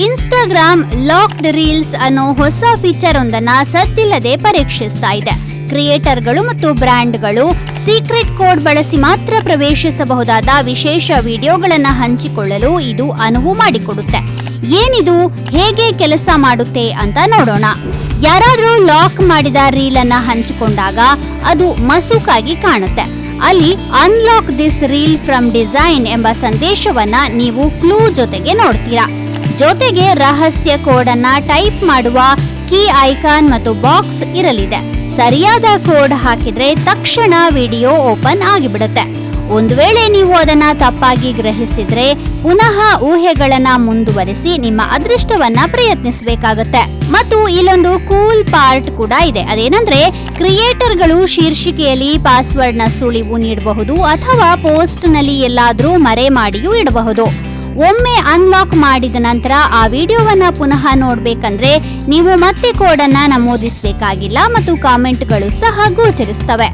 Instagram locked reels ಅನ್ನೋ ಹೊಸ feature ಒಂದನ್ನ ಸದ್ದಿಲ್ಲದೆ ಪರೀಕ್ಷಿಸ್ತಾ ಇದೆ. ಕ್ರಿಯೇಟರ್ಗಳು ಮತ್ತು ಬ್ರ್ಯಾಂಡ್ಗಳು ಸೀಕ್ರೆಟ್ ಕೋಡ್ ಬಳಸಿ ಮಾತ್ರ ಪ್ರವೇಶಿಸಬಹುದಾದ ವಿಶೇಷ ವಿಡಿಯೋಗಳನ್ನ ಹಂಚಿಕೊಳ್ಳಲು ಇದು ಅನುವು ಮಾಡಿಕೊಡುತ್ತೆ. ಏನಿದು, ಹೇಗೆ ಕೆಲಸ ಮಾಡುತ್ತೆ ಅಂತ ನೋಡೋಣ. ಯಾರಾದ್ರೂ ಲಾಕ್ ಮಾಡಿದ ರೀಲ್ ಅನ್ನ ಹಂಚಿಕೊಂಡಾಗ ಅದು ಮಸುಕಾಗಿ ಕಾಣುತ್ತೆ. ಅಲ್ಲಿ unlock this reel from design ಎಂಬ ಸಂದೇಶವನ್ನ ನೀವು ಕ್ಲೂ ಜೊತೆಗೆ ನೋಡ್ತೀರಾ. ಜೊತೆಗೆ ರಹಸ್ಯ ಕೋಡ್ ಅನ್ನ ಟೈಪ್ ಮಾಡುವ ಕೀ ಐಕಾನ್ ಮತ್ತು ಬಾಕ್ಸ್ ಇರಲಿದೆ. ಸರಿಯಾದ ಕೋಡ್ ಹಾಕಿದ್ರೆ ತಕ್ಷಣ ವಿಡಿಯೋ ಓಪನ್ ಆಗಿಬಿಡುತ್ತೆ. ಒಂದು ವೇಳೆ ನೀವು ಅದನ್ನ ತಪ್ಪಾಗಿ ಗ್ರಹಿಸಿದ್ರೆ ಪುನಃ ಊಹೆಗಳನ್ನ ಮುಂದುವರಿಸಿ ನಿಮ್ಮ ಅದೃಷ್ಟವನ್ನ ಪ್ರಯತ್ನಿಸಬೇಕಾಗುತ್ತೆ. ಮತ್ತು ಇಲ್ಲೊಂದು ಕೂಲ್ ಪಾರ್ಟ್ ಕೂಡ ಇದೆ. ಅದೇನಂದ್ರೆ ಕ್ರಿಯೇಟರ್ಗಳು ಶೀರ್ಷಿಕೆಯಲ್ಲಿ ಪಾಸ್ವರ್ಡ್ ನ ಸುಳಿವು ನೀಡಬಹುದು ಅಥವಾ ಪೋಸ್ಟ್ ನಲ್ಲಿ ಎಲ್ಲಾದ್ರೂ ಮರೆ ಮಾಡಿಯೂ ಇಡಬಹುದು. ಒಮ್ಮೆ ಅನ್ಲಾಕ್ ಮಾಡಿದ ನಂತರ ಆ ವಿಡಿಯೋವನ್ನ ಪುನಃ ನೋಡ್ಬೇಕಂದ್ರೆ ನೀವು ಮತ್ತೆ ಕೋಡ್ ಅನ್ನ ನಮೂದಿಸಬೇಕಾಗಿಲ್ಲ ಮತ್ತು ಕಾಮೆಂಟ್ಗಳು ಸಹ ಗೋಚರಿಸ್ತವೆ.